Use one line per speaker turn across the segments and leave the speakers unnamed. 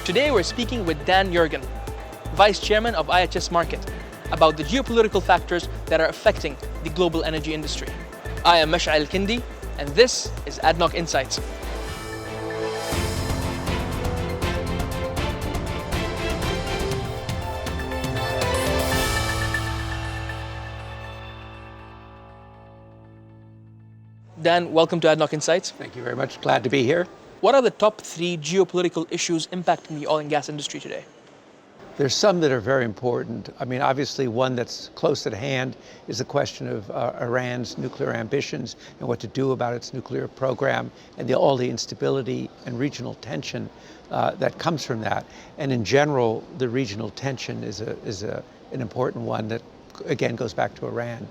Today we're speaking with Dan Yergin, Vice Chairman of IHS Markit, about the geopolitical factors that are affecting the global energy industry. I am Mash'al Kindi, and this is ADNOC Insights. Dan, welcome to ADNOC Insights.
Thank you very much. Glad to be here.
What are the top 3 geopolitical issues impacting the oil and gas industry today?
There's some that are very important. I mean, obviously one that's close at hand is the question of Iran's nuclear ambitions and what to do about its nuclear program and all the instability and regional tension that comes from that. And in general, the regional tension is an important one that, again, goes back to Iran.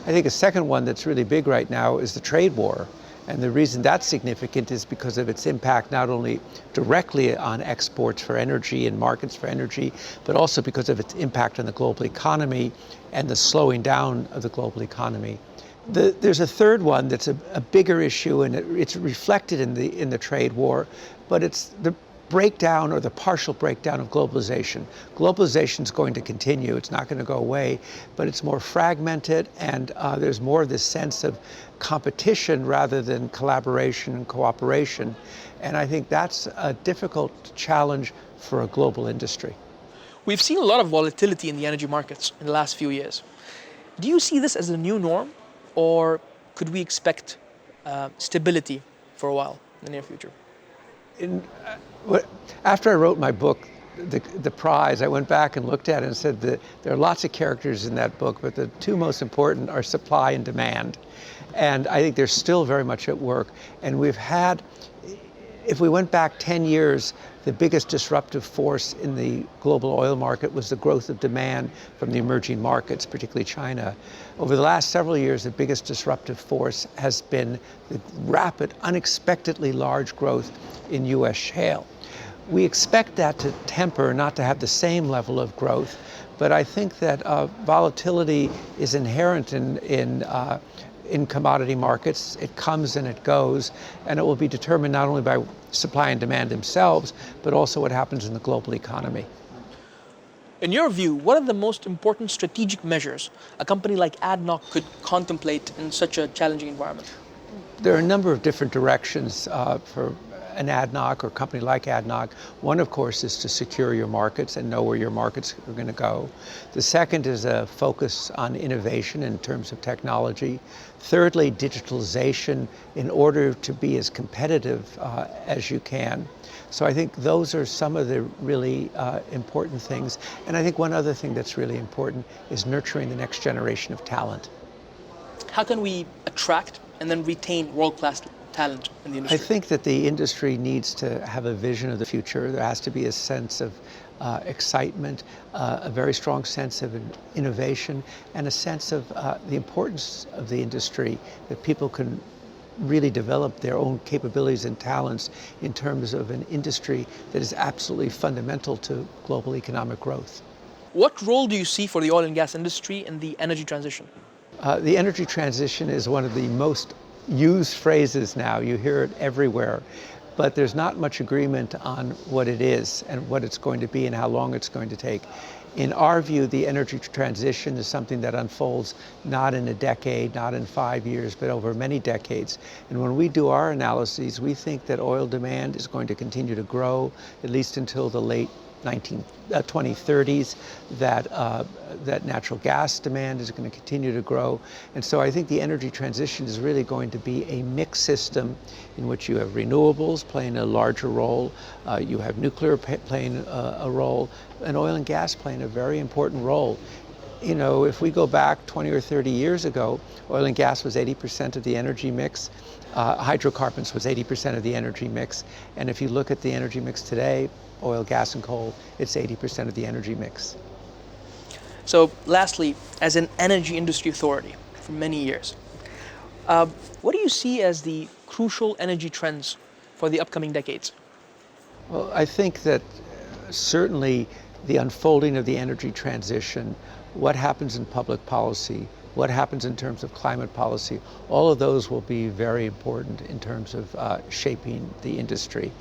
I think a second one that's really big right now is the trade war. And the reason that's significant is because of its impact not only directly on exports for energy and markets for energy, but also because of its impact on the global economy and the slowing down of the global economy. There's a third one that's a bigger issue, and it's reflected in the trade war, but it's the breakdown or the partial breakdown of globalization. Globalization is going to continue. It's not going to go away, but it's more fragmented, and there's more of this sense of competition rather than collaboration and cooperation. And I think that's a difficult challenge for a global industry.
We've seen a lot of volatility in the energy markets in the last few years. Do you see this as a new norm, or could we expect stability for a while in the near future?
After I wrote my book, The Prize, I went back and looked at it and said that there are lots of characters in that book, but the two most important are supply and demand. And I think they're still very much at work. And we've had, if we went back 10 years, the biggest disruptive force in the global oil market was the growth of demand from the emerging markets, particularly China. Over the last several years, the biggest disruptive force has been the rapid, unexpectedly large growth in U.S. shale. We expect that to temper, not to have the same level of growth, but I think that volatility is inherent in commodity markets. It comes and it goes, and it will be determined not only by supply and demand themselves, but also what happens in the global economy.
In your view, what are the most important strategic measures a company like ADNOC could contemplate in such a challenging environment?
There are a number of different directions for an ADNOC or a company like ADNOC. One, of course, is to secure your markets and know where your markets are going to go. The second is a focus on innovation in terms of technology. Thirdly, digitalization in order to be as competitive as you can. So I think those are some of the really important things. And I think one other thing that's really important is nurturing the next generation of talent.
How can we attract and then retain world-class talent in the industry?
I think that the industry needs to have a vision of the future. There has to be a sense of excitement, a very strong sense of innovation, and a sense of the importance of the industry, that people can really develop their own capabilities and talents in terms of an industry that is absolutely fundamental to global economic growth.
What role do you see for the oil and gas industry in the energy transition?
The energy transition is one of the most used phrases now. You hear it everywhere, but there's not much agreement on what it is and what it's going to be and how long it's going to take. In our view, the energy transition is something that unfolds not in a decade, not in 5 years, but over many decades. And when we do our analyses, we think that oil demand is going to continue to grow at least until the late 2030s, that natural gas demand is going to continue to grow. And so I think the energy transition is really going to be a mixed system in which you have renewables playing a larger role, you have nuclear playing a role, and oil and gas playing a very important role. You know, if we go back 20 or 30 years ago, oil and gas was 80% of the energy mix. Hydrocarbons was 80% of the energy mix. And if you look at the energy mix today, oil, gas, and coal, it's 80% of the energy mix.
So lastly, as an energy industry authority for many years, what do you see as the crucial energy trends for the upcoming decades?
Well, I think that certainly the unfolding of the energy transition, what happens in public policy, what happens in terms of climate policy, all of those will be very important in terms of shaping the industry.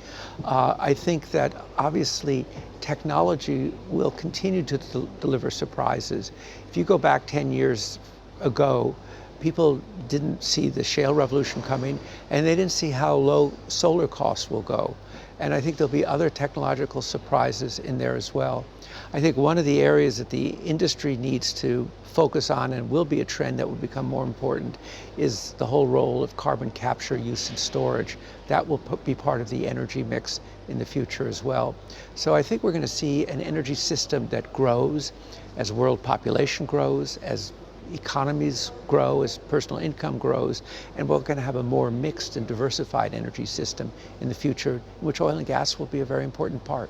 I think that obviously technology will continue to deliver surprises. If you go back 10 years ago, people didn't see the shale revolution coming, and they didn't see how low solar costs will go. And I think there'll be other technological surprises in there as well. I think one of the areas that the industry needs to focus on, and will be a trend that will become more important, is the whole role of carbon capture, use, and storage. That will be part of the energy mix in the future as well. So I think we're going to see an energy system that grows as world population grows, as economies grow, as personal income grows, and we're going to have a more mixed and diversified energy system in the future, in which oil and gas will be a very important part.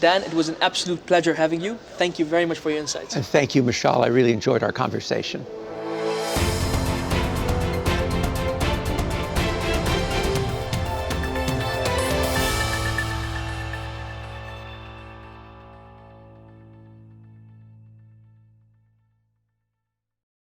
Dan, it was an absolute pleasure having you. Thank you very much for your insights.
And thank you, Michal. I really enjoyed our conversation.